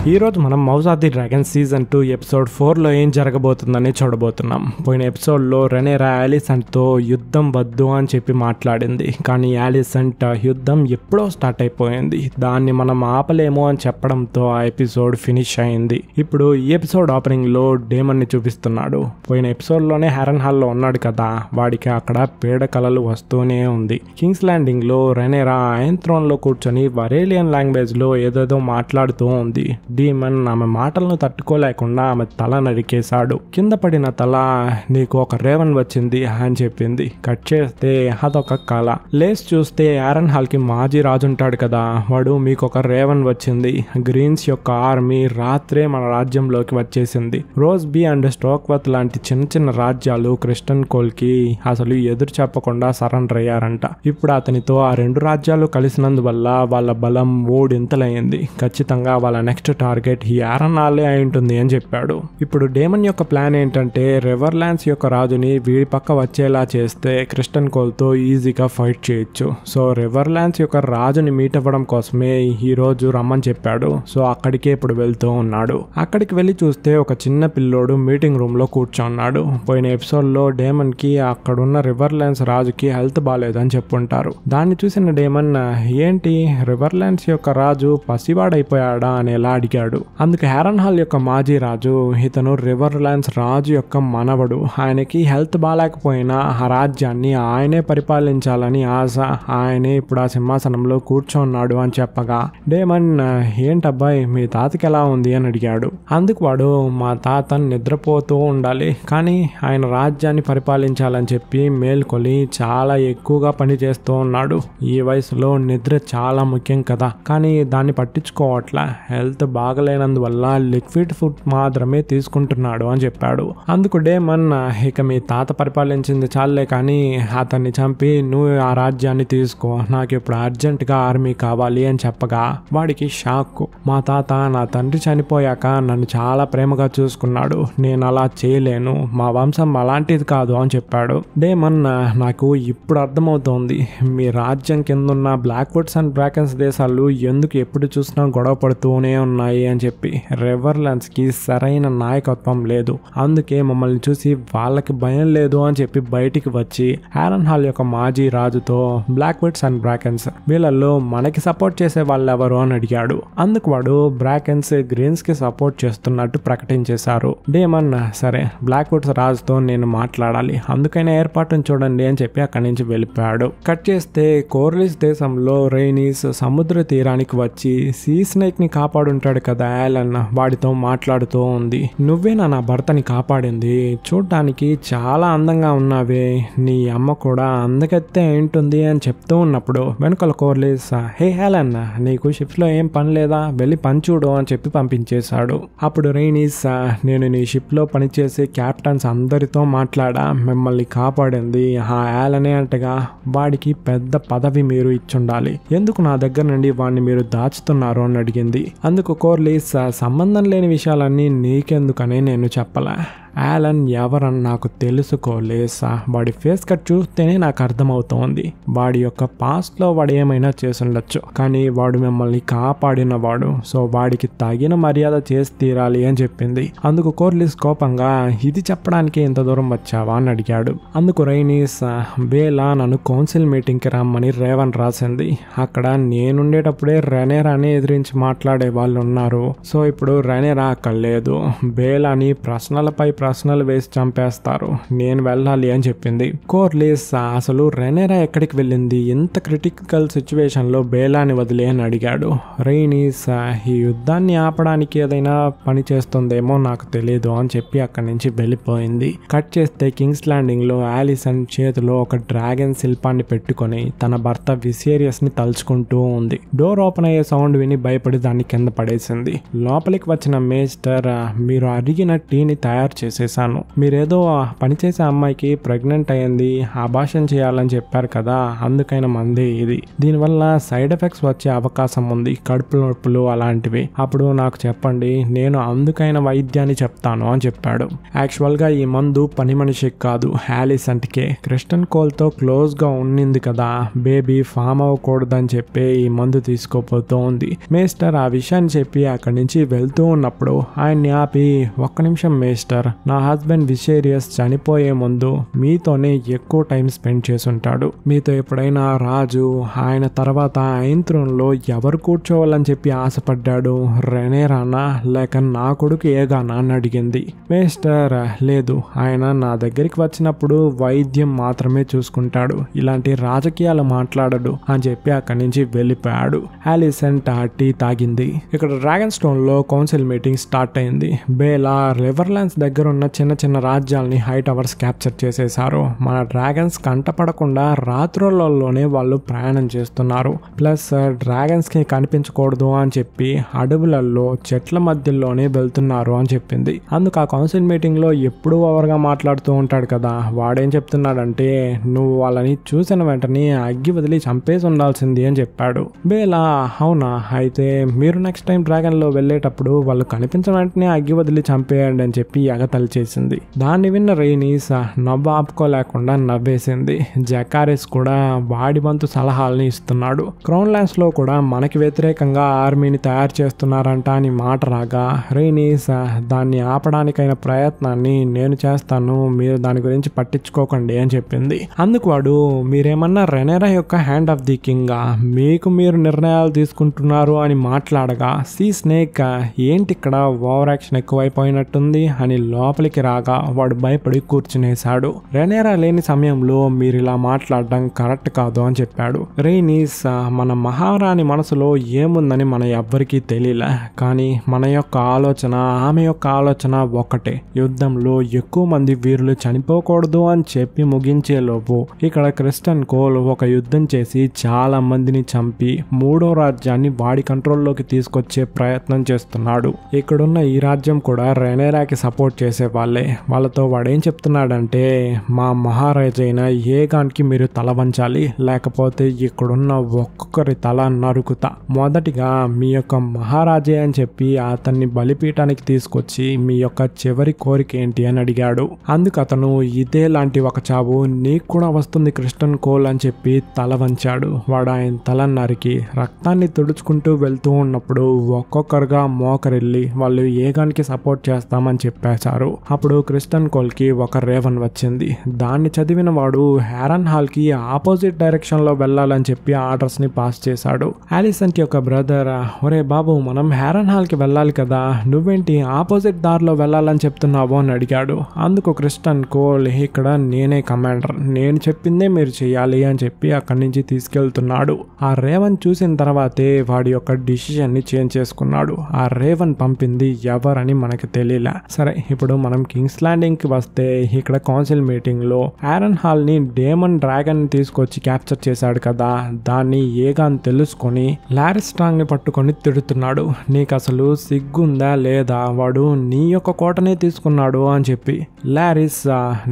ఈ రోజు మనం house of the dragon season 2 episode 4లో ఏం జరగబోతుందని చూడబోతున్నాం. పోయిన ఎపిసోడ్లో రెనేరా యాలిసెంట్తో యుద్ధం వద్దు అని చెప్పి మాట్లాడింది. కానీ యాలిసెంట్ యుద్ధం ఎప్పుడో స్టార్ట్ అయిపోయింది. దాన్ని మనం ఆపలేము అని చెప్పడంతో ఆ ఎపిసోడ్ ఫినిష్ అయింది. ఇప్పుడు ఈ ఎపిసోడ్ ఓపెనింగ్ లో డేమన్ ని చూపిస్తున్నాడు. పోయిన ఎపిసోడ్లోనే హారన్ హాల్లో ఉన్నాడు కదా, వాడికి అక్కడ పీడ కలలు వస్తూనే ఉంది. కింగ్స్ ల్యాండింగ్ లో రెనేరా ఐరన్ థ్రోన్ లో కూర్చొని వరేలియన్ లాంగ్వేజ్ లో ఏదేదో మాట్లాడుతూ ఉంది. డీమన్ ఆమె మాటలను తట్టుకోలేకుండా ఆమె తల నరికేశాడు. కింద పడిన తల నీకు ఒక రేవన్ వచ్చింది అని చెప్పింది. కట్ చేస్తే అదొక కళ. లేస్ చూస్తే హారన్ హాల్ కి మాజీ రాజు ఉంటాడు కదా, వాడు మీకు ఒక రేవన్ వచ్చింది. గ్రీన్స్ యొక్క ఆర్మీ రాత్రే మన రాజ్యంలోకి వచ్చేసింది. రోజ్ బీ అండ్ స్టోక్వర్త్ లాంటి చిన్న చిన్న రాజ్యాలు క్రిస్టన్ కోల్ కి అసలు ఎదురు చెప్పకుండా సరెండర్ అయ్యారంట. ఇప్పుడు అతనితో ఆ రెండు రాజ్యాలు కలిసినందువల్ల వాళ్ళ బలం మూడింతలైంది. ఖచ్చితంగా వాళ్ళ నెక్స్ట్ టార్గెట్ ఈ హారన్ హాలే అయి ఉంటుంది అని చెప్పాడు. ఇప్పుడు డేమన్ యొక్క ప్లాన్ ఏంటంటే రివర్లాండ్స్ యొక్క రాజుని వీడి పక్క వచ్చేలా చేస్తే క్రిస్టన్ కోల్ తో ఈజీగా ఫైట్ చేయొచ్చు. సో రివర్లాండ్స్ యొక్క రాజుని మీట్ అవ్వడం కోసమే ఈ రోజు రమ్మని చెప్పాడు. సో అక్కడికే ఇప్పుడు వెళ్తూ ఉన్నాడు. అక్కడికి వెళ్ళి చూస్తే ఒక చిన్న పిల్లోడు మీటింగ్ రూమ్ లో కూర్చున్నాడు. పోయిన ఎపిసోడ్ లో డేమన్ కి అక్కడున్న రివర్లాండ్స్ రాజుకి హెల్త్ బాగాలేదని చెప్పుంటారు. దాన్ని చూసిన డేమన్ ఏంటి రివర్లాండ్స్ యొక్క రాజు పసివాడైపోయాడా అని ఎలా అడిగాడు. అందుకు హారన్ హాల్ యొక్క మాజీ రాజు ఇతను రివర్లాండ్స్ రాజు యొక్క మనవడు. ఆయనకి హెల్త్ బాగాలేకపోయినా ఆ రాజ్యాన్ని ఆయనే పరిపాలించాలని ఆశ. ఆయనే ఇప్పుడు ఆ సింహాసనంలో కూర్చోన్నాడు అని చెప్పగా డేమన్ ఏంటబ్బాయి మీ తాతకి ఎలా ఉంది అని అడిగాడు. అందుకు వాడు మా తాత నిద్రపోతూ ఉండాలి, కానీ ఆయన రాజ్యాన్ని పరిపాలించాలని చెప్పి మేల్కొని చాలా ఎక్కువగా పని చేస్తూ ఉన్నాడు. ఈ వయసులో నిద్ర చాలా ముఖ్యం కదా, కానీ దాన్ని పట్టించుకోవట్లా. హెల్త్ బాగలేనందువల్ల లిక్విడ్ ఫుడ్ మాత్రమే తీసుకుంటున్నాడు అని చెప్పాడు. అందుకు డేమన్ ఇక మీ తాత పరిపాలించింది చాలే, కానీ అతన్ని చంపి నువ్వు ఆ రాజ్యాన్ని తీసుకో, నాకు ఇప్పుడు అర్జెంట్ గా ఆర్మీ కావాలి అని చెప్పగా వాడికి షాక్. మా తాత నా తండ్రి చనిపోయాక నన్ను చాలా ప్రేమగా చూసుకున్నాడు, నేను అలా చేయలేను, మా వంశం అలాంటిది కాదు అని చెప్పాడు. డేమన్ నాకు ఇప్పుడు అర్థమవుతోంది మీ రాజ్యం కిందున్న బ్లాక్వుడ్స్ అండ్ డ్రాగన్స్ దేశాలు ఎందుకు ఎప్పుడు చూసినా గొడవ పడుతూనే ఉన్నాయి అని చెప్పి. రివర్లాండ్స్ కి సరైన నాయకత్వం లేదు, అందుకే మమ్మల్ని చూసి వాళ్ళకి భయం లేదు అని చెప్పి బయటికి వచ్చి హారన్ హాల్ యొక్క మాజీ రాజుతో బ్లాక్వుడ్స్ అండ్ డ్రాగన్స్ వీళ్ళల్లో మనకి సపోర్ట్ చేసే వాళ్ళు ఎవరు అని అడిగాడు. అందుకు వాడు బ్రాకెన్స్ గ్రీన్స్ కి సపోర్ట్ చేస్తున్నట్టు ప్రకటించేశారు. డేమన్ సరే బ్లాక్వుడ్స్ రాజుతో నేను మాట్లాడాలి, అందుకైనా ఏర్పాటును చూడండి అని చెప్పి అక్కడి నుంచి వెళ్ళిపోయాడు. కట్ చేస్తే కోర్లిస్ దేశంలో రైనీస్ సముద్ర తీరానికి వచ్చి సీ స్నేక్ ని కాపాడుంటాడు కదా యాలన్, వాడితో మాట్లాడుతూ ఉంది. నువ్వేనా నా భర్తని కాపాడింది, చూడ్డానికి చాలా అందంగా ఉన్నావే, నీ అమ్మ కూడా అందగత్తే ఏంటుంది అని చెప్తూ ఉన్నప్పుడు వెనుకల కోర్లిస్ హే యాలన్ నీకు షిప్స్ లో ఏం పని లేదా, వెళ్ళి పని చూడు అని చెప్పి పంపించేశాడు. అప్పుడు రైనీస్ నేను నీ షిప్ లో పనిచేసే క్యాప్టెన్స్ అందరితో మాట్లాడా, మిమ్మల్ని కాపాడింది ఆ యాలనే అంటగా, వాడికి పెద్ద పదవి మీరు ఇచ్చుండాలి, ఎందుకు నా దగ్గర నుండి వాడిని మీరు దాచుతున్నారు అని అడిగింది. అందుకు కోర్లిస్ సంబంధం లేని విషయాలన్నీ నీకెందుకని నేను చెప్పలే, యాలన్ ఎవరని నాకు తెలుసుకోలేసా, వాడి ఫేస్ కట్ చూస్తేనే నాకు అర్థమవుతోంది, వాడి యొక్క పాస్ట్ లో వాడు ఏమైనా చేసుండొచ్చు, కానీ వాడు మిమ్మల్ని కాపాడిన వాడు, సో వాడికి తగిన మర్యాద చేసి తీరాలి అని చెప్పింది. అందుకు కోర్లిస్ కోపంగా ఇది చెప్పడానికి ఇంత దూరం వచ్చావా అని అడిగాడు. అందుకు రైనీస్ బేలా నన్ను కౌన్సిల్ మీటింగ్ కి రమ్మని రేవన్ రాసింది, అక్కడ నేనుండేటప్పుడే రెనేరాని ఎదిరించి మాట్లాడే వాళ్ళు ఉన్నారు, సో ఇప్పుడు రెనేరా అక్కడ లేదు, బేలాని ప్రశ్నలపై ప్రశ్నలు వేసి చంపేస్తారు, నేను వెళ్ళాలి అని చెప్పింది. కోర్లిస్ అసలు రెనేరా ఎక్కడికి వెళ్ళింది, ఇంత క్రిటికల్ సిచ్యువేషన్ లో బేలాని వదిలే అని అడిగాడు. రైనీస్ ఈ యుద్ధాన్ని ఆపడానికి ఏదైనా పని చేస్తుందేమో నాకు తెలియదు అని చెప్పి అక్కడి నుంచి వెళ్ళిపోయింది. కట్ చేస్తే కింగ్స్ ల్యాండింగ్ లో యాలిసన్ చేతిలో ఒక డ్రాగన్ శిల్పాన్ని పెట్టుకొని తన భర్త విసేరియస్ ని తలుచుకుంటూ ఉంది. డోర్ ఓపెన్ అయ్యే సౌండ్ విని భయపడి దాన్ని కింద పడేసింది. లోపలికి వచ్చిన మేస్టర్ మీరు అడిగిన టీని తయారు చేసి చేసేసాను. మీరేదో పనిచేసే అమ్మాయికి ప్రెగ్నెంట్ అయ్యింది, అబార్షన్ చేయాలని చెప్పారు కదా, అందుకైన మందే ఇది. దీనివల్ల సైడ్ ఎఫెక్ట్స్ వచ్చే అవకాశం ఉంది, కడుపు నొప్పులు అలాంటివి. అప్పుడు నాకు చెప్పండి, నేను అందుకైన వైద్యాన్ని చెప్తాను అని చెప్పాడు. యాక్చువల్గా ఈ మందు పని మనిషికి కాదు, యాలిసెంట్కే. క్రిస్టన్ కోల్తో క్లోజ్గా ఉన్నింది కదా, బేబీ ఫామ్ అవ్వకూడదని చెప్పి ఈ మందు తీసుకోపోతూ ఉంది. మేస్టర్ ఆ విషయాన్ని చెప్పి అక్కడి నుంచి వెళ్తూ ఉన్నప్పుడు ఆయన్ని ఆపి, ఒక్క నిమిషం మేస్టర్, నా హస్బెండ్ విషేరియస్ చనిపోయే ముందు మీతోనే ఎక్కువ టైం స్పెండ్ చేసుంటాడు. మీతో ఎప్పుడైనా రాజు, ఆయన తర్వాత ఆయన త్రోన్లో ఎవరు కూర్చోవాలని చెప్పి ఆశపడ్డాడు, రెనేరానా లేక నా కొడుకు ఏగానా అని అడిగింది. మేస్టర్, లేదు, ఆయన నా దగ్గరికి వచ్చినప్పుడు వైద్యం మాత్రమే చూసుకుంటాడు, ఇలాంటి రాజకీయాలు మాట్లాడడు అని చెప్పి అక్కడి నుంచి వెళ్ళిపోయాడు. యాలిసెంట్ టీ తాగింది. ఇక్కడ డ్రాగన్ స్టోన్ లో కౌన్సిల్ మీటింగ్ స్టార్ట్ అయింది. బేలా రివర్లాండ్స్ దగ్గర ఉన్న చిన్న చిన్న రాజ్యాలని హై టవర్స్ క్యాప్చర్ చేసేశారు. మన డ్రాగన్స్ కంటపడకుండా రాత్రులలోనే వాళ్ళు ప్రయాణం చేస్తున్నారు. ప్లస్ డ్రాగన్స్ కి కనిపించకూడదు అని చెప్పి అడవులలో చెట్ల మధ్యలోనే వెళ్తున్నారు అని చెప్పింది. అందుకు ఆ కౌన్సిల్ మీటింగ్ లో ఎప్పుడు ఓవర్గా మాట్లాడుతూ ఉంటాడు కదా, వాడేం చెప్తున్నాడంటే, నువ్వు వాళ్ళని చూసిన వెంటనే అగ్గి వదిలి చంపేసి ఉండాల్సింది అని చెప్పాడు. బేలా, అవునా, అయితే మీరు నెక్స్ట్ టైం డ్రాగన్ లో వెళ్ళేటప్పుడు వాళ్ళు కనిపించిన వెంటనే అగ్గి వదిలి చంపేయండి అని చెప్పి ఎగతాళి చేసింది. దాన్ని విన్న రైనీస్ నవ్వు ఆపుకోలేకుండా నవ్వేసింది. జకారిస్ కూడా వాడి వంతు సలహాలని ఇస్తున్నాడు. క్రౌన్ ల్యాండ్స్ లో కూడా మనకి వ్యతిరేకంగా ఆర్మీని తయారు చేస్తున్నారంట అని మాట రాగా, రైనీస్ దాన్ని ఆపడానికైన ప్రయత్నాన్ని నేను చేస్తాను, మీరు దాని గురించి పట్టించుకోకండి అని చెప్పింది. అందుకు వాడు, మీరేమన్నా రెనేరా యొక్క హ్యాండ్ ఆఫ్ ది కింగ్, మీకు మీరు నిర్ణయాలు తీసుకుంటున్నారు అని మాట్లాడగా, సీ స్నేక్ ఏంటి ఇక్కడ ఓవర్ యాక్షన్ ఎక్కువైపోయినట్టుంది అని లోపలికి రాగా వాడు భయపడి కూర్చునేశాడు. రెనేరా లేని సమయంలో మీరు ఇలా మాట్లాడడం కరెక్ట్ కాదు అని చెప్పాడు. రైనీస్, మన మహారాణి మనసులో ఏముందని మన ఎవ్వరికీ తెలియలే, కానీ మన యొక్క ఆలోచన, ఆమె యొక్క ఆలోచన ఒక్కటే, యుద్ధంలో ఎక్కువ మంది వీరులు చనిపోకూడదు అని చెప్పి ముగించే లోపు ఇక్కడ క్రిస్టన్ కోల్ ఒక యుద్ధం చేసి చాలా మందిని చంపి మూడో రాజ్యాన్ని వాడి కంట్రోల్లోకి తీసుకొచ్చే ప్రయత్నం చేస్తున్నాడు. ఇక్కడున్న ఈ రాజ్యం కూడా రెనేరాకి సపోర్ట్ చేసే వాళ్ళే. వాళ్ళతో వాడేం చెప్తున్నాడంటే, మా మహారాజైన ఏగాన్కి మీరు తల వంచాలి, లేకపోతే ఇక్కడున్న ఒక్కొక్కరి తల నరుకుతా. మొదటిగా మీ యొక్క మహారాజే అని చెప్పి అతన్ని బలిపీఠానికి తీసుకొచ్చి మీ యొక్క చివరి కోరిక ఏంటి అని అడిగాడు. అందుకు అతను, ఇదే లాంటి ఒక చావు నీకు కూడా వస్తుంది క్రిస్టన్ కోల్ అని చెప్పి తల వంచాడు. వాడు ఆయన తల నరికి రక్తాన్ని తుడుచుకుంటూ వెళ్తూ ఉన్నప్పుడు ఒక్కొక్కరుగా మోకరిల్లి వాళ్ళు ఏగానికి సపోర్ట్ చేస్తామని చెప్పేశారు. అప్పుడు క్రిస్టన్ కోల్ కి ఒక రేవన్ వచ్చింది. దాన్ని చదివిన వాడు హ్యారన్ హాల్ కి ఆపోజిట్ డైరెక్షన్ లో వెళ్ళాలని చెప్పి ఆర్డర్స్ ని పాస్ చేశాడు. యాలిసెంట్ యొక్క బ్రదర్, ఒరే బాబు, మనం హ్యారన్ హాల్ కి వెళ్ళాలి కదా, నువ్వేంటి ఆపోజిట్ దారిలో వెళ్ళాలని చెప్తున్నావు అని అడిగాడు. అందుకు క్రిస్టన్ కోల్, ఇక్కడ నేనే కమాండర్, నేను చెప్పిందే మీరు చెయ్యాలి అని చెప్పి అక్కడి నుంచి తీసుకెళ్తున్నాడు. ఆ రేవన్ చూసిన తర్వాతే వాడి యొక్క డిసిషన్ ని చేంజ్ చేసుకున్నాడు. ఆ రేవన్ పంపింది ఎవరని మనకి తెలియలే. సరే, ఇప్పుడు మనం కింగ్స్ ల్యాండింగ్ కి వస్తే ఇక్కడ కౌన్సిల్ మీటింగ్ లో హ్యారన్ హాల్ ని డేమన్ డ్రాగన్ తీసుకొచ్చి క్యాప్చర్ చేశాడు కదా, దాన్ని ఏగాన్ తెలుసుకొని లారిస్ స్ట్రాంగ్ ని పట్టుకొని తిడుతున్నాడు. నీకు అసలు సిగ్గుందా లేదా, వాడు నీ యొక్క కోటనే తీసుకున్నాడు అని చెప్పి. లారిస్,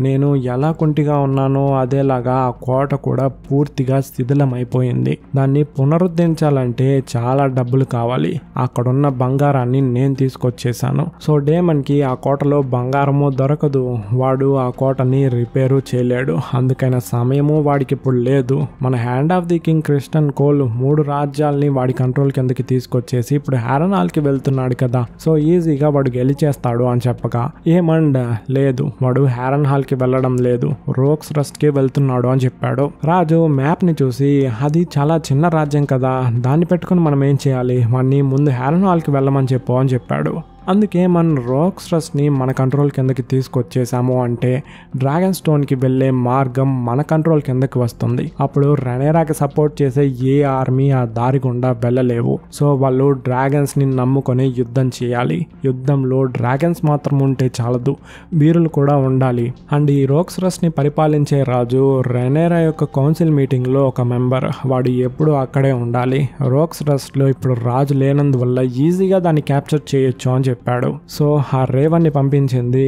నేను ఎలా కుంటిగా ఉన్నానో అదేలాగా ఆ కోట కూడా పూర్తిగా శిథిలమైపోయింది, దాన్ని పునరుద్ధరించాలంటే చాలా డబ్బులు కావాలి, అక్కడున్న బంగారాన్ని నేను తీసుకొచ్చేసాను. సో డేమన్ కి ఆ కోటలో బంగారము దొరకదు, వాడు ఆ కోటని రిపేరు చేయలేడు, అందుకైన సమయము వాడికి ఇప్పుడు లేదు. మన hand of the king Criston Cole 3 రాజ్యాల్ని వాడి కంట్రోల్ కిందకి తీసుకొచ్చేసి ఇప్పుడు హ్యారన్ హాల్ కి వెళ్తున్నాడు కదా, సో ఈజీగా వాడు గెలిచేస్తాడు అని చెప్పగా, ఏమండ్ లేదు, వాడు హ్యారన్ హాల్ కి వెళ్ళడం లేదు, రోక్స్ రస్ట్ కి వెళ్తున్నాడు అని చెప్పాడు. రాజు మ్యాప్ ని చూసి, అది చాలా చిన్న రాజ్యం కదా, దాన్ని పెట్టుకుని మనం ఏం చేయాలి, వాడిని ముందు హ్యారన్ హాల్ కి వెళ్ళమని చెప్పు అని చెప్పాడు. అందుకే మన రోక్స్ రస్ట్ని మన కంట్రోల్ కిందకి తీసుకొచ్చేసాము అంటే డ్రాగన్ స్టోన్కి వెళ్ళే మార్గం మన కంట్రోల్ కిందకి వస్తుంది. అప్పుడు రెనేరాకి సపోర్ట్ చేసే ఏ ఆర్మీ ఆ దారి గుండా వెళ్ళలేవు. సో వాళ్ళు డ్రాగన్స్ని నమ్ముకొని యుద్ధం చేయాలి. యుద్ధంలో డ్రాగన్స్ మాత్రం ఉంటే చాలదు, వీరులు కూడా ఉండాలి. అండ్ ఈ రోక్స్ రస్ట్ని పరిపాలించే రాజు రెనేరా యొక్క కౌన్సిల్ మీటింగ్లో ఒక మెంబర్, వాడు ఎప్పుడు అక్కడే ఉండాలి. రోక్స్ రస్ట్లో ఇప్పుడు రాజు లేనందువల్ల ఈజీగా దాన్ని క్యాప్చర్ చేయొచ్చు అని చెప్పాడు. సో ఆ రేవన్ని పంపించింది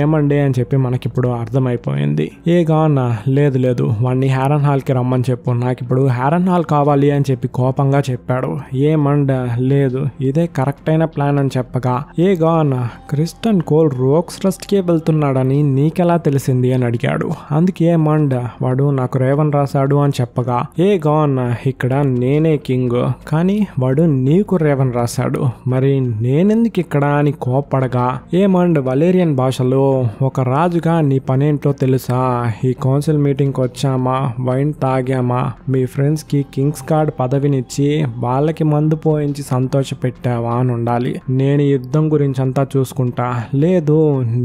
ఏమండి అని చెప్పి మనకిప్పుడు అర్థమైపోయింది. ఏగాన్ లేదు వాడిని హ్యారన్ హాల్కి రమ్మని చెప్పు, నాకు ఇప్పుడు హ్యారన్ హాల్ కావాలి అని చెప్పి కోపంగా చెప్పాడు. ఏమండ్ లేదు ఇదే కరెక్ట్ అయిన ప్లాన్ అని చెప్పగా ఏగాన్ క్రిస్టన్ కోల్ రోక్స్ ట్రస్ట్కే వెళ్తున్నాడని నీకెలా తెలిసింది అని అడిగాడు. అందుకే ఏమండ్ వాడు నాకు రేవన్ రాశాడు అని చెప్పగా ఏగాన్ ఇక్కడ నేనే కింగ్ కానీ వాడు నీకు రేవన్ రాశాడు, మరి నేనెందుకు ఇక్కడ అని కోప్పడగా ఏమండ్ వలేరియన్ భాషలో ఒక రాజుగా నీ పనేంటో తెలుసా, ఈ కౌన్సిల్ మీటింగ్కి వచ్చామా, వైన్ తాగామా, మీ ఫ్రెండ్స్కి కింగ్స్ గార్డ్ పదవినిచ్చి వాళ్ళకి మందు పోయించి సంతోష పెట్టావా అని ఉండాలి. నేను యుద్ధం గురించి అంతా చూసుకుంటా, లేదు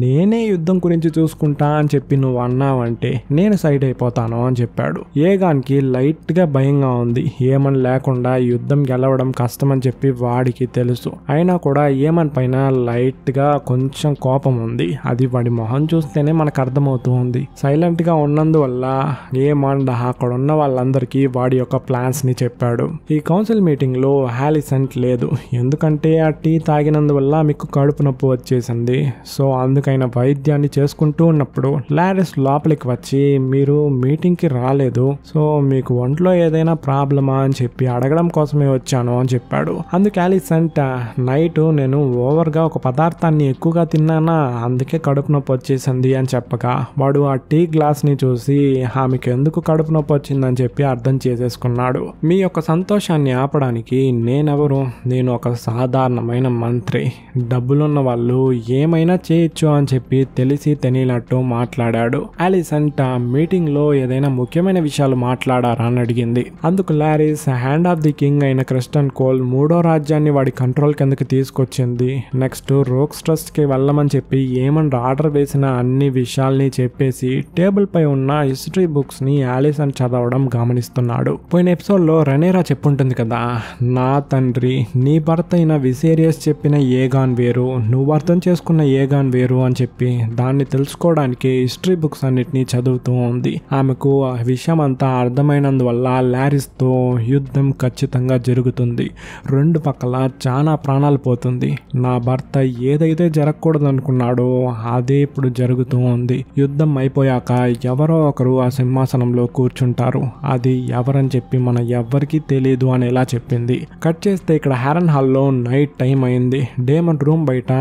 నేనే యుద్ధం గురించి చూసుకుంటా అని చెప్పి నువ్వు అన్నావంటే నేను సైడ్ అయిపోతాను అని చెప్పాడు. ఏగాన్కి లైట్ గా భయంగా ఉంది. ఏమన్ లేకుండా యుద్ధం గెలవడం కష్టమని చెప్పి వాడికి తెలుసు. అయినా కూడా ఏమన్ పైన లైట్ గా కొంచెం కోపం ఉంది. అది వాడి మొహం చూస్తేనే మనకు అర్థమవుతూ ఉంది. సైలెంట్ గా ఉన్నందువల్ల ఏమన్ అక్కడ ఉన్న వాళ్ళందరికీ వాడి యొక్క ప్లాన్స్ ని చెప్పాడు. ఈ కౌన్సిల్ మీటింగ్ లో హాలిసెంట్ లేదు, ఎందుకంటే ఆ టీ తాగినందువల్ల మీకు కడుపు నొప్పి వచ్చేసింది. సో అందుకైన వైద్యాన్ని చేసుకుంటూ ఉన్నప్పుడు లారెస్ లోపలికి వచ్చి మీరు మీటింగ్ కి రాలేదు, సో మీకు ఒంట్లో ఏదైనా ప్రాబ్లమా అని చెప్పి అడగడం కోసమే వచ్చాను అని చెప్పాడు. అందుకు హాలిసెంట్ నైట్ నేను ఓవర్ గా ఒక పదార్థాన్ని ఎక్కువగా తిన్నానా, అందుకే కడుపు నొప్పి వచ్చేసింది అని చెప్పగా వాడు ఆ టీ గ్లాస్ ని చూసి ఆమెకు ఎందుకు కడుపు నొప్పి వచ్చిందని చెప్పి అర్థం చేసేసుకున్నాడు. మీ యొక్క సంతోషాన్ని ఆపడానికి నేనెవరు, నేను ఒక సాధారణమైన మంత్రి, డబ్బులున్న వాళ్ళు ఏమైనా చేయొచ్చు అని చెప్పి తెలిసి తెలియనట్టు మాట్లాడాడు. అలిసెంట్ మీటింగ్ లో ఏదైనా ముఖ్యమైన విషయాలు మాట్లాడారా అని అడిగింది. అందుకు Laurus hand of the king అయిన క్రిస్టన్ కోల్ 3వ రాజ్యాన్ని వాడి కంట్రోల్ కిందకి తీసుకొచ్చింది. నెక్స్ట్ రోక్స్ ట్రస్ట్ కి వెళ్ళమని చెప్పి ఏమన్నా ఆర్డర్ వేసిన అన్ని విషయాల్ని చెప్పేసి టేబుల్ పై ఉన్న హిస్టరీ బుక్స్ ని అలిసెంట్ చదవడం గమనిస్తున్నాడు. పోయిన ఎపిసోడ్ లో రెనేరా చెప్పుంటుంది కదా, నా తండ్రి నీ భర్త అయిన విసేరియస్ చెప్పిన ఏగాన్ వేరు, నువ్వు అర్థం చేసుకున్న ఏగాన్ వేరు అని చెప్పి దాన్ని తెలుసుకోవడానికి హిస్టరీ బుక్స్ అన్నిటినీ చదువుతూ ఉంది. ఆమెకు ఆ విషయం అంతా అర్థమైనందువల్ల లారిస్ తో యుద్ధం ఖచ్చితంగా జరుగుతుంది. రెండు పక్కల చాలా ప్రాణాలు పోతుంది. నా భర్త ఏదైతే జరగకూడదు అనుకున్నాడో అదే ఇప్పుడు జరుగుతూ ఉంది. యుద్ధం అయిపోయాక ఎవరో ఒకరు ఆ సింహాసనంలో కూర్చుంటారు, అది ఎవరని చెప్పి మన ఎవ్వరికీ తెలియదు అని ఎలా చెప్పింది. కట్ చేస్తే ఇక్కడ హ్యారన్ హాల్లో నైట్ టైం అయింది. డేమన్ రూమ్ బయట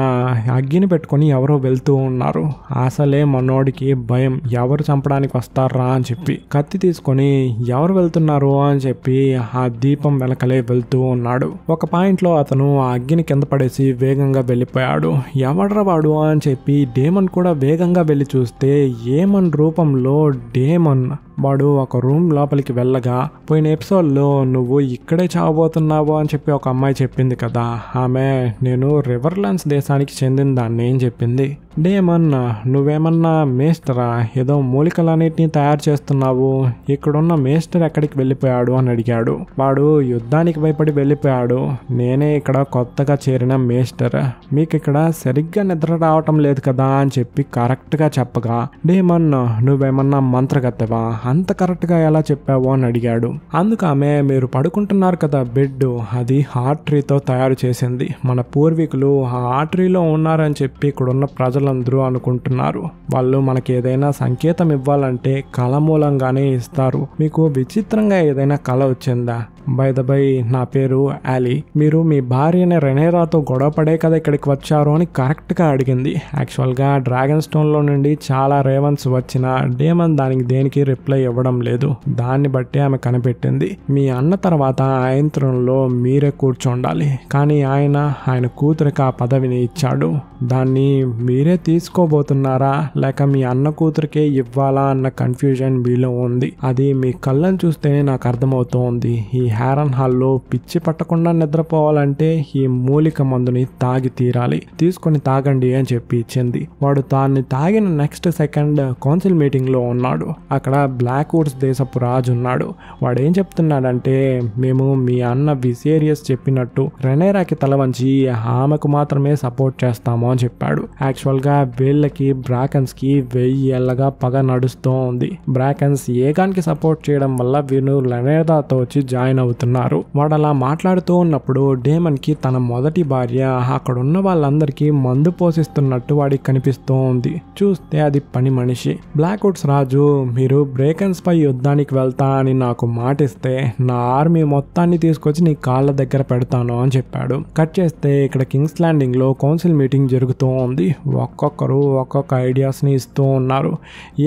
అగ్గిని పెట్టుకొని ఎవరో వెళ్తూ ఉన్నారు. అసలే మనోడికి భయం, ఎవరు చంపడానికి వస్తారా అని చెప్పి కత్తి తీసుకొని ఎవరు వెళ్తున్నారు అని చెప్పి ఆ దీపం వెనకలే వెళ్తూ ఉన్నాడు. ఒక పాయింట్ లో అతను ఆ అగ్గిని కింద పడేసి వేగంగా వెళ్ళిపోయాడు. ఎవడ్రా వాడు అని చెప్పి డేమన్ కూడా వేగంగా వెళ్ళి చూస్తే ఏమన్ రూపంలో డేమన్ వాడు ఒక రూమ్ లోపలికి వెళ్ళగా పోయిన ఎపిసోడ్లో నువ్వు ఇక్కడే చావబోతున్నావు అని చెప్పి ఒక అమ్మాయి చెప్పింది కదా, ఆమె నేను రివర్లాన్స్ దేశానికి చెందిన దాన్ని ఏం చెప్పింది. డేమన్ నువ్వేమన్నా మేస్టరా, ఏదో మూలికలన్నిటిని తయారు చేస్తున్నావు, ఇక్కడున్న మేస్టర్ ఎక్కడికి వెళ్ళిపోయాడు అని అడిగాడు. వాడు యుద్ధానికి భయపడి వెళ్ళిపోయాడు, నేనే ఇక్కడ కొత్తగా చేరిన మేస్టర్, మీకు ఇక్కడ సరిగ్గా నిద్ర రావటం లేదు కదా అని చెప్పి కరెక్ట్గా చెప్పగా డేమన్ నువ్వేమన్నా మంత్రగత్తెవా, అంత కరెక్ట్గా ఎలా చెప్పావు అని అడిగాడు. అందుకు ఆమె మీరు పడుకుంటున్నారు కదా బెడ్, అది ఆర్టరీతో తయారు చేసింది, మన పూర్వీకులు ఆ ఆర్టరీలో ఉన్నారని చెప్పి ఇక్కడున్న ప్రజలందరూ అనుకుంటున్నారు. వాళ్ళు మనకి ఏదైనా సంకేతం ఇవ్వాలంటే కళ మూలంగానే ఇస్తారు. మీకు విచిత్రంగా ఏదైనా కళ వచ్చిందా? బై ద బై నా పేరు ఆలీ, మీరు మీ భార్యని రెనేరాతో గొడవపడే కదా ఇక్కడికి వచ్చారు అని కరెక్ట్గా అడిగింది. యాక్చువల్గా డ్రాగన్ స్టోన్లో నుండి చాలా రేవన్స్ వచ్చిన డేమన్ దానికి దేనికి రిప్లై ఇవ్వడం లేదు. దాన్ని బట్టి ఆమె కనిపెట్టింది, మీ అన్న తర్వాత ఆయన త్రోన్లో మీరే కూర్చోండాలి, కానీ ఆయన కూతురికి ఆ పదవిని ఇచ్చాడు, దాన్ని మీరే తీసుకోబోతున్నారా లేక మీ అన్న కూతురికే ఇవ్వాలా అన్న కన్ఫ్యూజన్ మీలో ఉంది. అది మీ కళ్ళని చూస్తేనే నాకు అర్థమవుతోంది. ఈ హ్యారన్ హాల్లో పిచ్చి పట్టకుండా నిద్రపోవాలంటే ఈ మూలిక మందుని తాగి తీరాలి, తీసుకొని తాగండి అని చెప్పి ఇచ్చింది. వాడు దాన్ని తాగిన నెక్స్ట్ సెకండ్ కౌన్సిల్ మీటింగ్ లో ఉన్నాడు. అక్కడ బ్లాక్ వుడ్స్ దేశపు రాజు ఉన్నాడు. వాడు ఏం చెప్తున్నాడంటే మేము మీ అన్న విసేరియస్ చెప్పినట్టు రెనేరాకి తల వంచి ఆమెకు మాత్రమే సపోర్ట్ చేస్తాము అని చెప్పాడు. యాక్చువల్ గా వీళ్ళకి బ్రాకన్స్ కి 1000 ఏళ్లగా పగ నడుస్తూ ఉంది. బ్రాకన్స్ ఏగాన్కి సపోర్ట్ చేయడం వల్ల వీళ్ళు రెనేరాతో వచ్చి జాయిన్ అవుతున్నారు. వాడు అలా మాట్లాడుతూ ఉన్నప్పుడు డేమన్ కి తన మొదటి భార్య అక్కడ ఉన్న వాళ్ళందరికీ మందు పోషిస్తున్నట్టు వాడికి కనిపిస్తూ ఉంది. చూస్తే అది పని మనిషి. బ్లాక్వుడ్స్ రాజు, మీరు బ్రేకన్స్ పై యుద్ధానికి వెళ్తా అని నాకు మాటిస్తే నా ఆర్మీ మొత్తాన్ని తీసుకొచ్చి నీ కాళ్ళ దగ్గర పెడతాను అని చెప్పాడు. కట్ చేస్తే ఇక్కడ కింగ్స్ ల్యాండింగ్ లో కౌన్సిల్ మీటింగ్ జరుగుతూ ఉంది. ఒక్కొక్కరు ఒక్కొక్క ఐడియాస్ ని ఇస్తూ ఉన్నారు.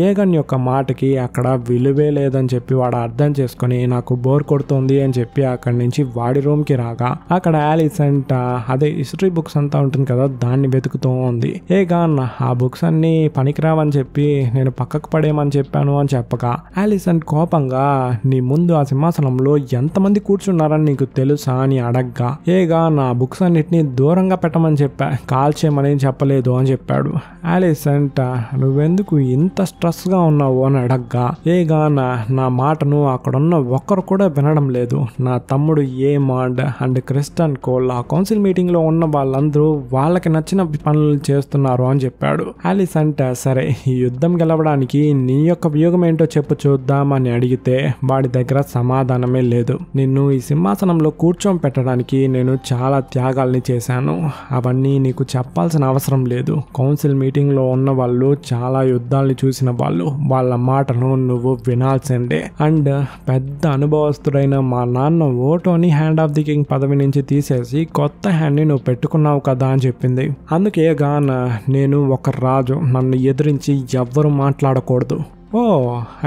ఏగన్ యొక్క మాటకి అక్కడ విలువే లేదని చెప్పి వాడు అర్థం చేసుకుని నాకు బోర్ కొడుతుంది అని చెప్పి అక్కడి నుంచి వాడి రూమ్ కి రాగా అక్కడ ఆలిసెంట్ అదే హిస్టరీ బుక్స్ అంతా ఉంటుంది కదా దాన్ని వెతుకుతూ ఉంది. ఏగాన్ ఆ బుక్స్ అన్ని పనికిరావని చెప్పి నేను పక్కకు పడేయమని చెప్పాను అని చెప్పగా ఆలిసెంట్ కోపంగా నీ ముందు ఆ సింహాసనంలో ఎంతమంది కూర్చున్నారని నీకు తెలుసా అని అడగ్గా ఏగాన్ ఆ బుక్స్ అన్నిటిని దూరంగా పెట్టమని చెప్పా, కాల్చేయమని చెప్పలేదు అని చెప్పాడు. ఆలిసెంట్ నువ్వెందుకు ఇంత స్ట్రెస్ గా ఉన్నావు అని అడగ్గా ఏగాన్ నా మాటను అక్కడున్న ఒక్కరు కూడా వినడం లేదు. నా తమ్ముడు ఏమాండ్ అండ్ క్రిస్టన్ కోల్ ఆ కౌన్సిల్ మీటింగ్ లో ఉన్న వాళ్ళందరూ వాళ్ళకి నచ్చిన పనులు చేస్తున్నారు అని చెప్పాడు. ఆలిసెంట్ సరే ఈ యుద్ధం గెలవడానికి నీ యొక్క వ్యూహం ఏంటో చెప్పు చూద్దామని అడిగితే వాడి దగ్గర సమాధానమే లేదు. నిన్ను ఈ సింహాసనంలో కూర్చోపెట్టడానికి నేను చాలా త్యాగాల్ని చేశాను. అవన్నీ నీకు చెప్పాల్సిన అవసరం లేదు. కౌన్సిల్ మీటింగ్ లో ఉన్న వాళ్ళు చాలా యుద్ధాల్ని చూసిన వాళ్ళు. వాళ్ళ మాటను నువ్వు వినాల్సిందే. అండ్ పెద్ద అనుభవస్తుడైన మా నాన్న ఓటోని హ్యాండ్ ఆఫ్ ది కింగ్ పదవి నుంచి తీసేసి కొత్త హ్యాండ్ ని నువ్వు పెట్టుకున్నావు కదా అని చెప్పింది. అందుకే గాన నేను ఒక రాజు, నన్ను ఎదిరించి ఎవ్వరు మాట్లాడకూడదు. ఓ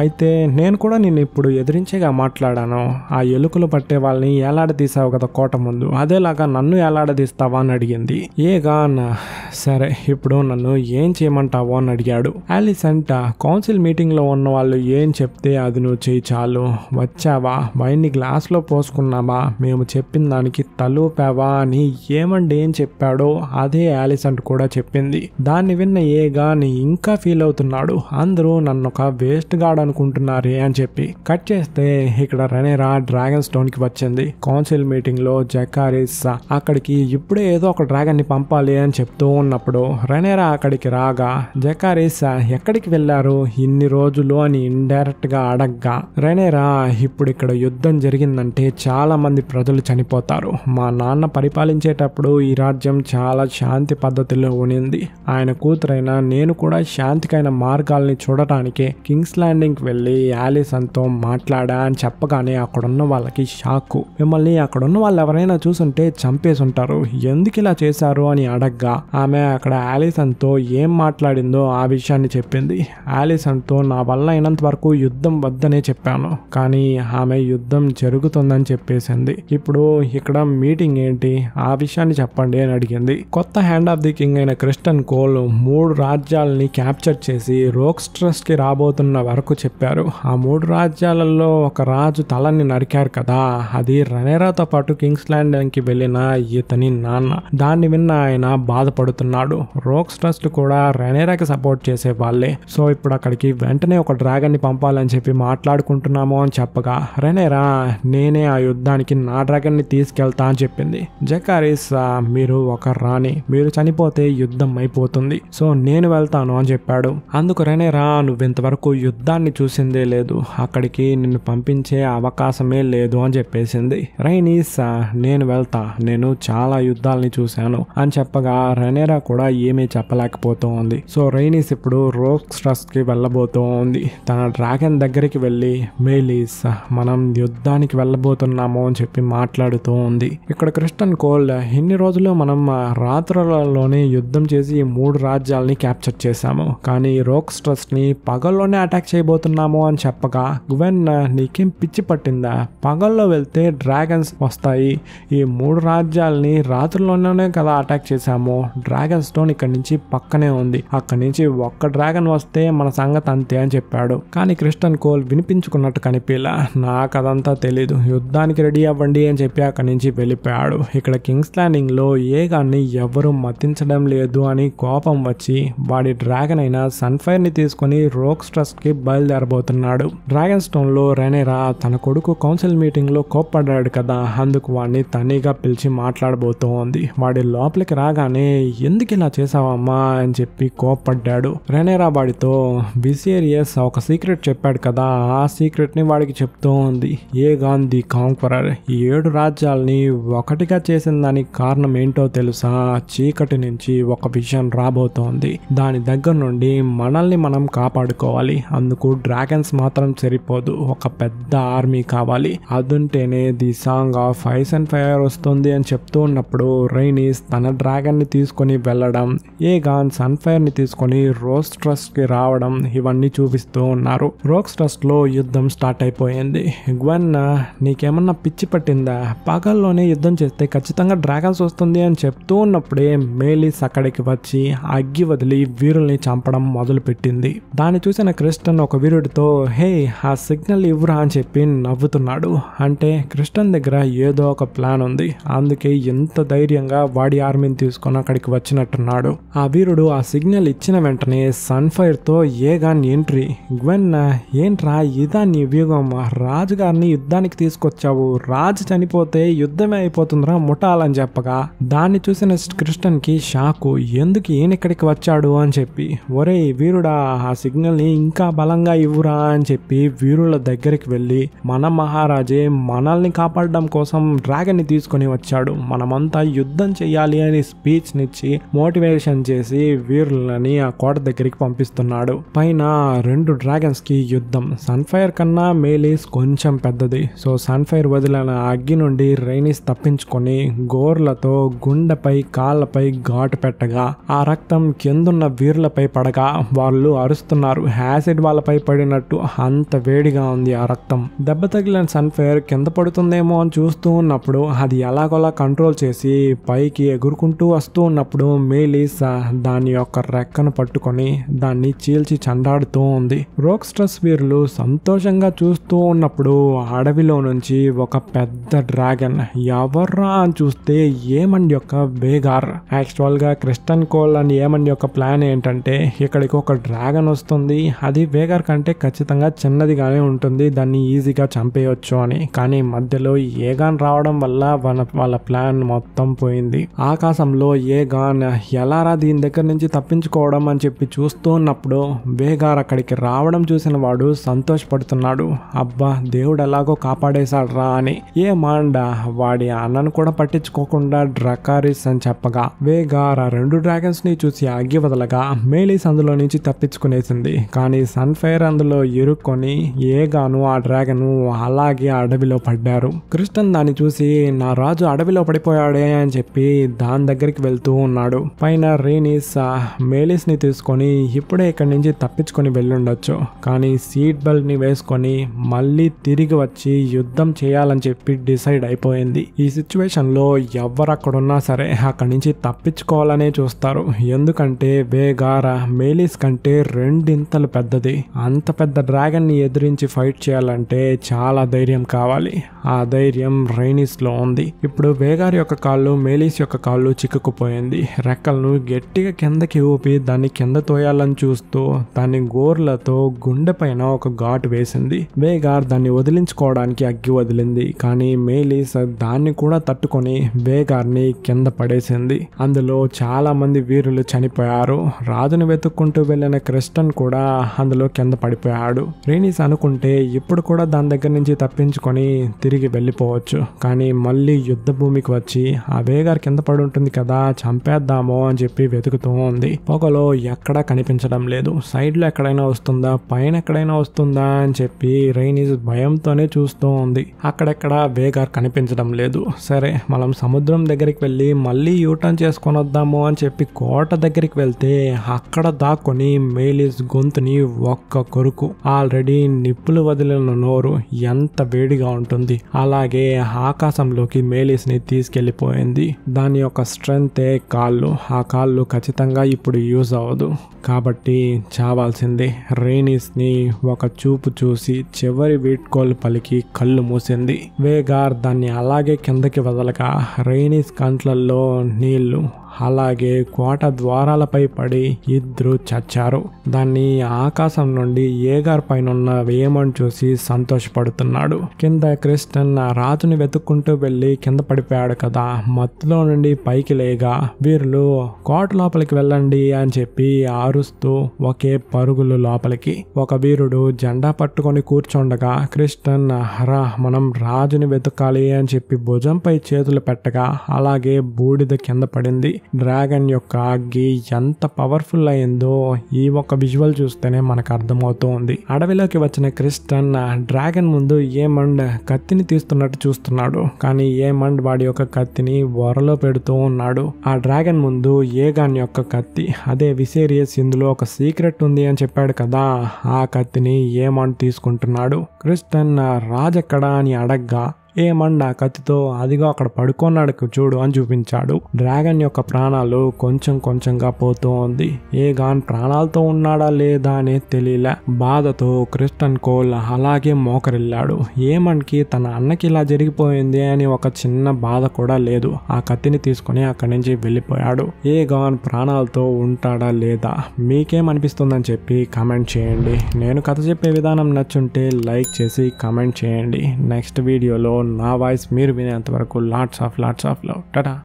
అయితే నేను కూడా నిన్ను ఇప్పుడు ఎదిరించేగా మాట్లాడాను. ఆ ఎలుకలు పట్టే వాళ్ళని ఏలాడదీసావు కదా కోట ముందు, అదేలాగా నన్ను ఏలాడదీస్తావా అని అడిగింది. ఏగాన్ సరే ఇప్పుడు నన్ను ఏం చేయమంటావో అని అడిగాడు. ఆలిసెంట్ కౌన్సిల్ మీటింగ్ లో ఉన్న వాళ్ళు ఏం చెప్తే అది నువ్వు చేయి చాలు. వచ్చావా, వైన్ని గ్లాస్ లో పోసుకున్నావా, మేము చెప్పిన దానికి తలూపావా అని ఏమండి ఏం చెప్పాడో అదే ఆలిసెంట్ కూడా చెప్పింది. దాన్ని విన్న ఏగాన్ ఇంకా ఫీల్ అవుతున్నాడు. అందరూ నన్ను ఒక వేస్ట్ గాడ్ అనుకుంటున్నారే అని చెప్పి. కట్ చేస్తే ఇక్కడ రెనేరా డ్రాగన్ స్టోన్ కి వచ్చింది. కౌన్సిల్ మీటింగ్ లో జకారిస్ అక్కడికి ఇప్పుడే ఏదో ఒక డ్రాగన్ ని పంపాలి అని చెప్తూ ఉన్నప్పుడు రెనేరా అక్కడికి రాగా జకారిస్ ఎక్కడికి వెళ్లారు ఇన్ని రోజులు అని ఇండైరెక్ట్ గా అడగ్గా రెనేరా ఇప్పుడు ఇక్కడ యుద్ధం జరిగిందంటే చాలా మంది ప్రజలు చనిపోతారు. మా నాన్న పరిపాలించేటప్పుడు ఈ రాజ్యం చాలా శాంతి పద్ధతిలో ఉనింది. ఆయన కూతురైన నేను కూడా శాంతికైన మార్గాల్ని చూడటానికి కింగ్స్ ల్యాండింగ్ కి వెళ్ళి ఆలిసన్ తో మాట్లాడా అని చెప్పగానే అక్కడున్న వాళ్ళకి షాక్. మిమ్మల్ని అక్కడున్న వాళ్ళు ఎవరైనా చూసుంటే చంపేసుంటారు, ఎందుకు ఇలా చేశారు అని అడగ్గా ఆమె అక్కడ ఆలిసన్ తో ఏం మాట్లాడిందో ఆ విషయాన్ని చెప్పింది. ఆలిసన్ తో నా వల్ల అయినంత వరకు యుద్ధం వద్దనే చెప్పాను, కానీ ఆమె యుద్ధం జరుగుతుందని చెప్పేసింది. ఇప్పుడు ఇక్కడ మీటింగ్ ఏంటి, ఆ విషయాన్ని చెప్పండి అని అడిగింది. కొత్త హ్యాండ్ ఆఫ్ ది కింగ్ అయిన క్రిస్టన్ కోల్ 3 రాజ్యాలని క్యాప్చర్ చేసి రోక్స్ట్రస్ కి రాబోతున్న వరకు చెప్పారు. ఆ 3 రాజ్యాలలో ఒక రాజు తలని నరికారు కదా, అది రెనేరాతో పాటు కింగ్స్ ల్యాండింగ్ కి వెళ్ళిన ఇతని నాన్న. దాన్ని విన్న ఆయన బాధపడుతున్నాడు. రోక్స్ట్రస్ కూడా రెనేరాకి సపోర్ట్ చేసే వాళ్ళే. సో ఇప్పుడు అక్కడికి వెంటనే ఒక డ్రాగన్ ని పంపాలని చెప్పి మాట్లాడుకుంటున్నాము అని చెప్పగా రెనేరా నేనే ఆ యుద్ధానికి నా డ్రాగన్ ని తీసుకెళ్తా అని చెప్పింది. జకారిస్ మీరు ఒక రాణి, మీరు చనిపోతే యుద్ధం అయిపోతుంది, సో నేను వెళ్తాను అని చెప్పాడు. అందుకు రెనేరా నువ్వింతవరకు యుద్ధాన్ని చూసిందే లేదు, అక్కడికి నిన్ను పంపించే అవకాశమే లేదు అని చెప్పేసింది. రైనీస్ నేను వెళ్తా, నేను చాలా యుద్ధాలని చూశాను అని చెప్పగా రెనేరా కూడా ఏమీ చెప్పలేకపోతూ ఉంది. సో రైనీస్ ఇప్పుడు రోక్స్ట్రస్ కి వెళ్ళబోతూ ఉంది. తన డ్రాగన్ దగ్గరికి వెళ్ళి మేలీస్ మనం యుద్ధానికి వెళ్ళబోతున్నాము అని చెప్పి మాట్లాడుతూ ఉంది. ఇక్కడ క్రిస్టన్ కోల్ ఇన్ని రోజులు మనం రాత్రులలోనే యుద్ధం చేసి 3 రాజ్యాలని క్యాప్చర్ చేశాము, కానీ రోక్స్ట్రస్ ని పగల్లోనే అటాక్ చేయబోతున్నాము అని చెప్పగా గువెన్ నీకేం పిచ్చి పట్టిందా, పగల్లో వెళ్తే డ్రాగన్స్ వస్తాయి, ఈ 3 రాజ్యాలని రాత్రుల్లోనే కదా అటాక్ చేశాము, డ్రాగన్ స్టోన్ ఇక్కడ నుంచి పక్కనే ఉంది, అక్కడి నుంచి ఒక్క డ్రాగన్ వస్తే మన సంగతి అంతే అని చెప్పాడు. కానీ క్రిస్టన్ కోల్ వినిపించుకున్నట్టు కనిపిలా, నాకు అదంతా తెలీదు, యుద్ధానికి రెడీ అవ్వండి అని చెప్పి అక్కడి నుంచి వెళ్ళిపోయాడు. ఇక్కడ కింగ్స్ ల్యాండింగ్ లో ఏగాన్ని ఎవరు మతించడం లేదు అని కోపం వచ్చి వాడి డ్రాగన్ అయిన సన్ఫైర్ ని తీసుకుని రోక్స్ట్రస్ ట్రస్ట్ కి బయలుదేరబోతున్నాడు. డ్రాగన్ స్టోన్ లో రెనేరా తన కొడుకు కౌన్సిల్ మీటింగ్ లో కోప్పడ్డాడు కదా, అందుకు వాడిని తనీగా పిలిచి మాట్లాడబోతూ ఉంది. వాడి లోపలికి రాగానే ఎందుకు ఇలా చేసావమ్మా అని చెప్పి కోప్పడ్డాడు. రెనేరా వాడితో విసేరియస్ ఒక సీక్రెట్ చెప్పాడు కదా, ఆ సీక్రెట్ ని వాడికి చెప్తూ ఉంది. ఏగాన్ ది కాంక్వరర్ ఈ 7 రాజ్యాలని ఒకటిగా చేసిన దానికి కారణం ఏంటో తెలుసా? చీకటి నుంచి ఒక విషయం రాబోతోంది. దాని దగ్గర నుండి మనల్ని మనం కాపాడుకోవాలి. అందుకు డ్రాగన్స్ మాత్రం సరిపోదు, ఒక పెద్ద ఆర్మీ కావాలి. అదుంటేనే the song of ice and fire వస్తుంది అని చెప్తూ ఉన్నప్పుడు రైనీస్ తన డ్రాగన్ ని తీసుకొని వెళ్ళడం, ఏగాన్ సన్ఫైర్ ని తీసుకొని రోక్స్ ట్రస్ట్ కి రావడం ఇవన్నీ చూపిస్తూ ఉన్నారు. రోక్స్ ట్రస్ట్ లో యుద్ధం స్టార్ట్ అయిపోయింది. గ్వెన్ నీకేమన్నా పిచ్చి పట్టిందా? పగల్లోనే యుద్ధం చేస్తే ఖచ్చితంగా డ్రాగన్స్ వస్తుంది అని చెప్తూ ఉన్నప్పుడే మేలిస్ అక్కడికి వచ్చి అగ్గి వదిలి వీరుల్ని చంపడం మొదలు పెట్టింది. దాన్ని చూసిన క్రిస్టన్ ఒక వీరుడితో హే ఆ సిగ్నల్ ఇవ్వరా అని చెప్పి నవ్వుతున్నాడు. అంటే క్రిస్టన్ దగ్గర ఏదో ఒక ప్లాన్ ఉంది, అందుకే ఎంత ధైర్యంగా వాడి ఆర్మీని తీసుకొని అక్కడికి వచ్చినట్టున్నాడు. ఆ వీరుడు ఆ సిగ్నల్ ఇచ్చిన వెంటనే సన్ఫైర్ తో ఏగాన్ ఎంట్రీ. గ్వెన్ ఏంట్రా ఇదా నీ వ్యూహం? రాజుగారిని యుద్ధానికి తీసుకొచ్చావు, రాజు చనిపోతే యుద్ధమే అయిపోతుందిరా ముఠాలని చెప్పగా దాన్ని చూసిన క్రిస్టన్ కి షాకు. ఎందుకు ఈయన ఇక్కడికి వచ్చాడు అని చెప్పి, ఒరే వీరుడా ఆ సిగ్నల్ ని ఇంకా బలంగా ఇవ్వురా అని చెప్పి వీరుల దగ్గరికి వెళ్ళి మన మహారాజే మనల్ని కాపాడడం కోసం డ్రాగన్ ని తీసుకొని వచ్చాడు, మనమంతా యుద్ధం చెయ్యాలి అని స్పీచ్ నిచ్చి మోటివేషన్ చేసి వీరులని ఆ కోట దగ్గరికి పంపిస్తున్నాడు. పైన 2 డ్రాగన్స్ కి యుద్ధం. సన్ఫైర్ కన్నా మేలిస్ కొంచెం పెద్దది. సో సన్ఫైర్ వదిలిన అగ్గి నుండి రైనీస్ తప్పించుకొని గోర్లతో గుండెపై కాళ్ళపై ఘాటు పెట్టగా ఆ రక్తం కిందున్న వీరులపై పడగా వాళ్ళు అరుస్తున్నారు. యాసిడ్ వాళ్ళపై పడినట్టు అంత వేడిగా ఉంది ఆ రక్తం. దెబ్బ తగిలిన సన్ఫైర్ కింద పడుతుందేమో అని చూస్తూ ఉన్నప్పుడు అది ఎలాగోలా కంట్రోల్ చేసి పైకి ఎగురుకుంటూ వస్తూ ఉన్నప్పుడు మేలిస్ దాని యొక్క రెక్కను పట్టుకొని దాన్ని చీల్చి చండాడుతూ ఉంది. రోక్స్ ట్రస్ట్ వీరులు సంతోషంగా చూస్తూ ఉన్నప్పుడు అడవిలో నుంచి ఒక పెద్ద డ్రాగన్ ఎవర్రా అని చూస్తే ఏమండ్ యొక్క వేగార్. యాక్చువల్ గా క్రిస్టన్ కోల్ అండ్ ఏమండ్ యొక్క ప్లాన్ ఏంటంటే ఇక్కడికి ఒక డ్రాగన్ వస్తుంది, అది వేగార్ కంటే ఖచ్చితంగా చిన్నదిగానే ఉంటుంది, దాన్ని ఈజీగా చంపేయొచ్చు అని. కానీ మధ్యలో ఏగాన్ రావడం వల్ల వాళ్ళ ప్లాన్ మొత్తం పోయింది. ఆకాశంలో ఏగాన్ ఎలారా దీని దగ్గర నుంచి తప్పించుకోవడం అని చెప్పి చూస్తూ ఉన్నప్పుడు వేగార్ అక్కడికి రావడం చూసిన వాడు సంతోషపడుతున్నాడు. అబ్బా దేవుడు ఎలాగో కాపాడేశాడ్రా అని. ఏ మాండా వాడి అన్నను కూడా పట్టించుకోకుండా డ్రకారిస్ అని చెప్పగా వేగార్ ఆ 2 డ్రాగన్స్ ని చూసి అగ్గి వదలగా మేలిస్ అందులో నుంచి తప్పించుకునేసింది. కానీ సన్ఫైర్ అందులో ఇరుక్కొని ఏగాను ఆ డ్రాగన్ అలాగే అడవిలో పడ్డారు. క్రిస్టన్ దాన్ని చూసి నా రాజు అడవిలో పడిపోయాడే అని చెప్పి దాని దగ్గరికి వెళ్తూ ఉన్నాడు. పైన రైనీస్ మేలిస్ ని తీసుకొని ఇప్పుడే ఇక్కడి నుంచి తప్పించుకొని వెళ్ళుండొచ్చు, కానీ సీట్ బెల్ట్ ని వేసుకొని మళ్ళీ తిరిగి వచ్చి యుద్ధం చేయాలని చెప్పి డిసైడ్ అయిపోయింది. ఈ సిచ్యువేషన్ లో ఎవరు అక్కడున్నా సరే అక్కడి నుంచి తప్పించుకోవాలనే చూస్తారు. ఎందుకంటే వేగార్ మేలిస్ కంటే 2 పెద్దది. అంత పెద్ద డ్రాగన్ ని ఎదిరించి ఫైట్ చేయాలంటే చాలా ధైర్యం కావాలి. ఆ ధైర్యం రైనీస్ లో ఉంది. ఇప్పుడు వేగార్ యొక్క కాళ్ళు మేలిస్ యొక్క కాళ్ళు చిక్కుకుపోయింది. రెక్కలను గట్టిగా కిందకి ఊపి దాన్ని కింద తోయాలని చూస్తూ దాని గోర్లతో గుండె పైన ఒక ఘాటు వేసింది. వేగార్ దాన్ని వదిలించుకోవడానికి అగ్గి వదిలింది, కానీ మేలిస్ దాన్ని కూడా తట్టుకొని వేగార్ ని కింద పడేసింది. అందులో చాలా మంది వీరులు చనిపోయారు. రాజును వెతుక్కుంటూ వెళ్ళిన క్రిస్టన్ కూడా అందులో కింద పడిపోయాడు. రైనీస్ అనుకుంటే ఇప్పుడు కూడా దాని దగ్గర నుంచి తప్పించుకొని తిరిగి వెళ్ళిపోవచ్చు, కానీ మళ్ళీ యుద్ధ భూమికి వచ్చి ఆ వేగార్ కింద పడి ఉంటుంది కదా, చంపేద్దామో అని చెప్పి వెతుకుతూ ఉంది. పొగలో ఎక్కడా కనిపించడం లేదు. సైడ్ లో ఎక్కడైనా వస్తుందా, పైన ఎక్కడైనా వస్తుందా అని చెప్పి రైనీస్ భయంతోనే చూస్తూ ఉంది. అక్కడెక్కడ వేగార్ కనిపించడం లేదు. సరే మనం సముద్రం దగ్గరికి వెళ్ళి మళ్ళీ యూటర్న్ చేసుకొని వద్దాము అని చెప్పి కోట దగ్గరికి వెళ్తే అక్కడ దాక్కొని మేలిస్ గొంతుని ఒక్క కొరుకు. ఆల్రెడీ నిప్పులు వదిలిన నోరు ఎంత వేడిగా ఉంటుంది. అలాగే ఆకాశంలోకి మేలిస్ ని తీసుకెళ్లిపోయింది. దాని యొక్క స్ట్రెంగ్తే కాళ్ళు. ఆ కాళ్ళు ఖచ్చితంగా ఇప్పుడు యూజ్ అవ్వదు, కాబట్టి చావాల్సిందే. రైనీస్ ని ఒక చూపు చూసి చివరి వీడ్కోలు పలికి కళ్ళు మూసింది. వేగార్ దాన్ని అలాగే కిందకి వదలగా రైనీస్ కంట్లల్లో నీళ్లు అలాగే కోట ద్వారాలపై పడి ఇద్దరు చచ్చారు. దాన్ని ఆకాశం నుండి ఏగార్ పైన ఉన్న వేయమని చూసి సంతోషపడుతున్నాడు. కింద క్రిస్టన్ ఆ రాజుని వెతుక్కుంటూ వెళ్లి కింద పడిపోయాడు కదా, మత్తులో నుండి పైకి లేగా వీరులు కోట లోపలికి వెళ్ళండి అని చెప్పి ఆరుస్తూ ఒకే పరుగులు లోపలికి. ఒక వీరుడు జెండా పట్టుకొని కూర్చోండగా క్రిస్టన్ హరా మనం రాజుని వెతకాలి అని చెప్పి భుజంపై చేతులు పెట్టగా అలాగే బూడిద కింద పడింది. డ్రాగన్ యొక్క అగ్గి ఎంత పవర్ఫుల్ అయిందో ఈ ఒక్క విజువల్ చూస్తేనే మనకు అర్థమవుతూ ఉంది. అడవిలోకి వచ్చిన క్రిస్టన్ డ్రాగన్ ముందు ఏమండ్ కత్తిని తీస్తున్నట్టు చూస్తున్నాడు. కానీ ఏమండ్ వాడి యొక్క కత్తిని వరలో పెడుతూ ఉన్నాడు. ఆ డ్రాగన్ ముందు ఏగాన్ యొక్క కత్తి, అదే విసేరియస్ ఇందులో ఒక సీక్రెట్ ఉంది అని చెప్పాడు కదా, ఆ కత్తిని ఏమండ్ తీసుకుంటున్నాడు. క్రిస్టన్ రాజెక్కడా అని అడగ్గా ఏమండ్ ఆ కత్తితో అదిగో అక్కడ పడుకున్నాడు చూడు అని చూపించాడు. డ్రాగన్ యొక్క ప్రాణాలు కొంచెం కొంచెంగా పోతూ ఉంది. ఏగాన్ ప్రాణాలతో ఉన్నాడా లేదా అనే తెలియలే. బాధతో క్రిస్టన్ కోల్ అలాగే మోకరిల్లాడు. ఏమండ్కి తన అన్నకి ఇలా జరిగిపోయింది అని ఒక చిన్న బాధ కూడా లేదు. ఆ కత్తిని తీసుకుని అక్కడి నుంచి వెళ్ళిపోయాడు. ఏగాన్ ప్రాణాలతో ఉంటాడా లేదా మీకేమనిపిస్తుందని చెప్పి కామెంట్ చేయండి. నేను కథ చెప్పే విధానం నచ్చుంటే లైక్ చేసి కామెంట్ చేయండి. నెక్స్ట్ వీడియోలో నా వాయిస్ మీరు వినేంత వరకు లాట్స్ ఆఫ్ లవ్. టాటా.